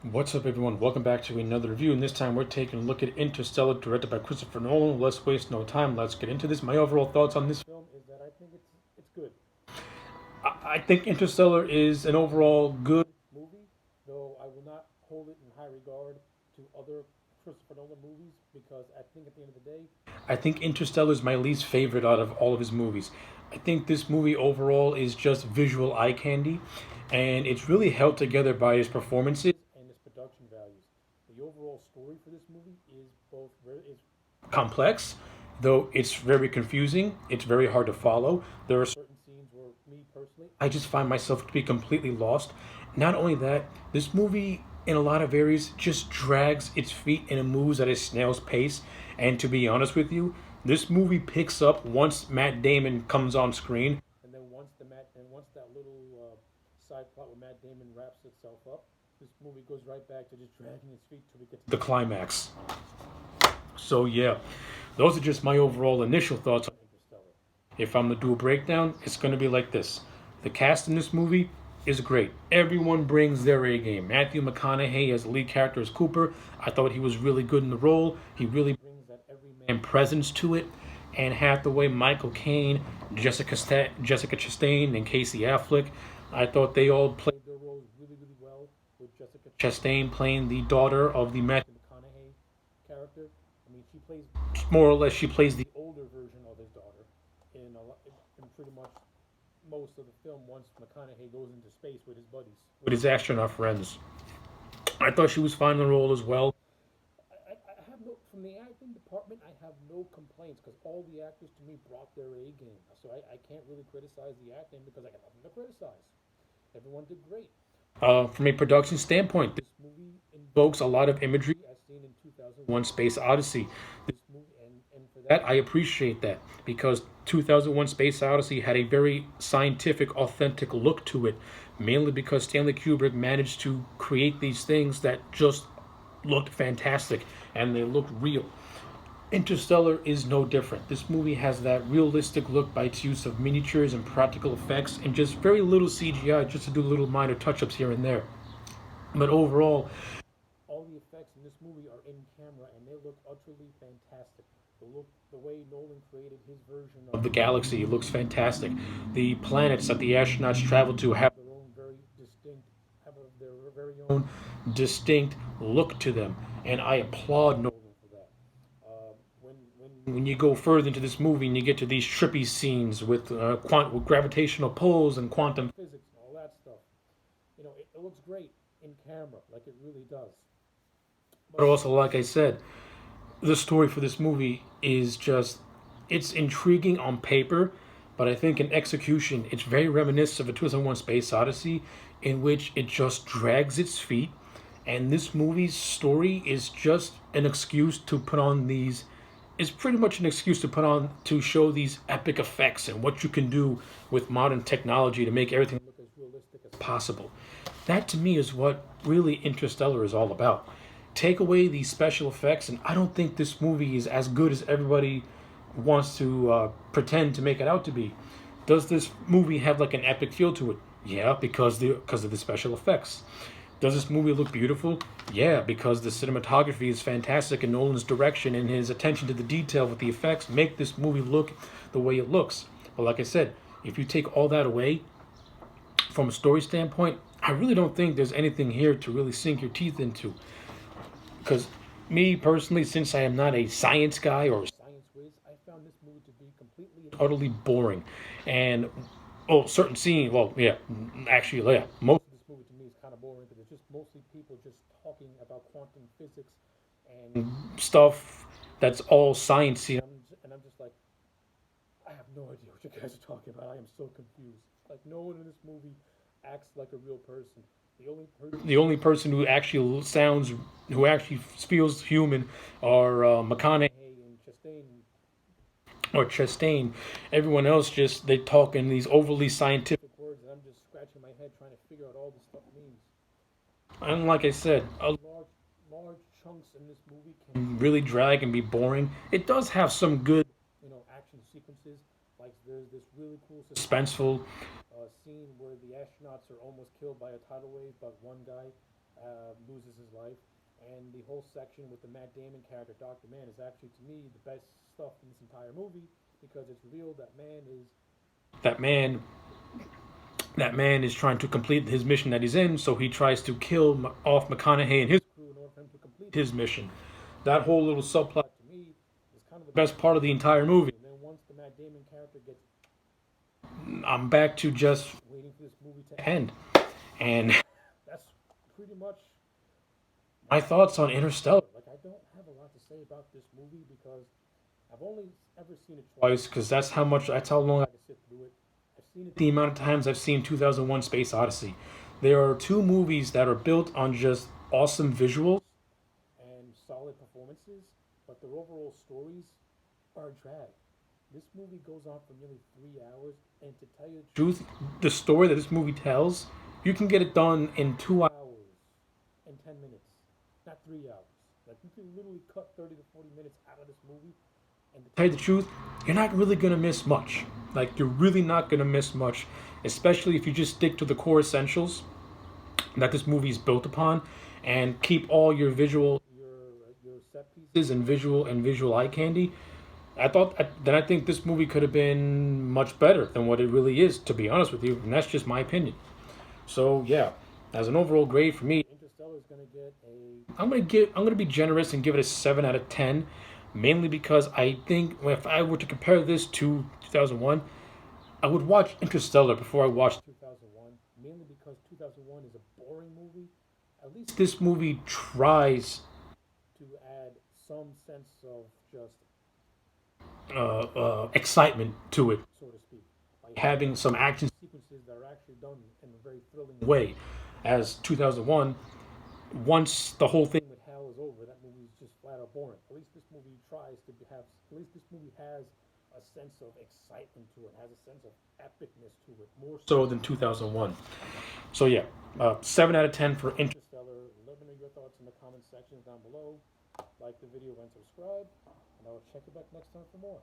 What's up, everyone? Welcome back to another review, and this time we're taking a look at Interstellar, directed by Christopher Nolan. Let's waste no time. Let's get into this. My overall thoughts on this film is that I think it's good. I think Interstellar is an overall good movie, though I will not hold it in high regard to other Christopher Nolan movies because I think at the end of the day, I think Interstellar is my least favorite out of all of his movies. I think this movie overall is just visual eye candy, and it's really held together by his performances and his production values. The overall story for this movie is complex, though it's very confusing. It's very hard to follow. There are certain scenes where me personally, I just find myself to be completely lost. Not only that, this movie in a lot of areas just drags its feet and it moves at a snail's pace. And to be honest with you, this movie picks up once Matt Damon comes on screen, and then once that little side plot with Matt Damon wraps itself up, this movie goes right back to just dragging its feet till we get to the climax. So yeah, those are just my overall initial thoughts on Interstellar. If I'm gonna do a breakdown, it's gonna be like this: the cast in this movie is great. Everyone brings their A game. Matthew McConaughey as the lead character as Cooper. I thought he was really good in the role. He really brings that everyman presence to it. Anne Hathaway, Michael Caine, Jessica Chastain, and Casey Affleck. I thought they all played their roles really, really well. With Jessica Chastain playing the daughter of the Matthew McConaughey character. I mean, she plays more or less. She plays the older version of his daughter in pretty much most of the film. Once McConaughey goes into space with his buddies, with his astronaut friends, I thought she was fine in the role as well. I have no from the acting department. I have no complaints because all the actors to me brought their A game. So I can't really criticize the acting because I got nothing to criticize. Everyone did great. From a production standpoint, this movie invokes a lot of imagery as seen in 2001 Space Odyssey. This movie, and for that, I appreciate that because 2001 Space Odyssey had a very scientific, authentic look to it, mainly because Stanley Kubrick managed to create these things that just looked fantastic and they looked real. Interstellar is no different. This movie has that realistic look by its use of miniatures and practical effects and just very little CGI just to do little minor touch ups here and there. But overall, all the effects in this movie are in camera and they look utterly fantastic. The way Nolan created his version of the galaxy looks fantastic. The planets that the astronauts travel to have their very own distinct look to them, and I applaud Nolan for that. When you go further into this movie and you get to these trippy scenes with gravitational pulls and quantum physics and all that stuff, it looks great in camera, like it really does. But also, like I said, the story for this movie is just it's intriguing on paper, but I think in execution it's very reminiscent of a 2001 Space Odyssey in which it just drags its feet, and this movie's story is just an excuse to put on these is pretty much an excuse to put on to show these epic effects and what you can do with modern technology to make everything look as realistic as possible. That to me is what really Interstellar is all about. Take away these special effects, and I don't think this movie is as good as everybody wants to pretend to make it out to be. Does this movie have like an epic feel to it? Yeah, because of the special effects. Does this movie look beautiful? Yeah, because the cinematography is fantastic and Nolan's direction and his attention to the detail with the effects make this movie look the way it looks. But like I said, if you take all that away from a story standpoint, I really don't think there's anything here to really sink your teeth into. Because me personally, since I am not a science guy or a science whiz, I found this movie to be completely and utterly boring. And certain scene, well, yeah, actually, yeah, most of this movie to me is kind of boring because it's just mostly people just talking about quantum physics and stuff that's all sciencey. And I'm just like, I have no idea what you guys are talking about. I am so confused. Like no one in this movie acts like a real person. The only person who actually who actually feels human, are McConaughey and Chastain. Everyone else just they talk in these overly scientific words, and I'm just scratching my head trying to figure out all this stuff means. And like I said, large chunks in this movie can really drag and be boring. It does have some good, action sequences. Like there's this really cool suspenseful scene where the astronauts are almost killed by a tidal wave, but one guy loses his life. And the whole section with the Matt Damon character, Dr. Man, is actually, to me, the best stuff in this entire movie because it's revealed that man that man is trying to complete his mission that he's in, so he tries to kill off McConaughey and his crew in order for him to complete his mission. That whole little subplot to me is kind of the best part of the entire movie. And then once the Matt Damon character gets, I'm back to just waiting for this movie to end, and that's pretty much my thoughts on Interstellar. Like, I don't have a lot to say about this movie because I've only ever seen it twice because that's how long I can sit through it. I've seen it the amount of times I've seen 2001 Space Odyssey. There are two movies that are built on just awesome visuals and solid performances, but their overall stories are a drag. This movie goes on for nearly 3 hours, and to tell you the truth, the story that this movie tells, you can get it done in 2 hours and 10 minutes, not 3 hours. Like, you can literally cut 30 to 40 minutes out of this movie, and to tell you the truth, you're not really gonna miss much. Like, you're really not gonna miss much, especially if you just stick to the core essentials that this movie is built upon, and keep all your your set pieces and visual eye candy. I think this movie could have been much better than what it really is, to be honest with you, and that's just my opinion. So yeah, as an overall grade for me, Interstellar is gonna get a. I'm gonna be generous and give it a 7 out of 10, mainly because I think if I were to compare this to 2001, I would watch Interstellar before I watched 2001, mainly because 2001 is a boring movie. At least this movie tries to add some sense of just excitement to it, so to speak, by having some action sequences that are actually done in a very thrilling way. As 2001, once the whole thing with Hal is over, that movie is just flat out boring. At least this movie tries to have. At least this movie has a sense of excitement to it, has a sense of epicness to it, more so than 2001. So yeah, 7 out of 10 for Interstellar. Let me know your thoughts in the comment section down below. Like the video and subscribe, and I will check you back next time for more.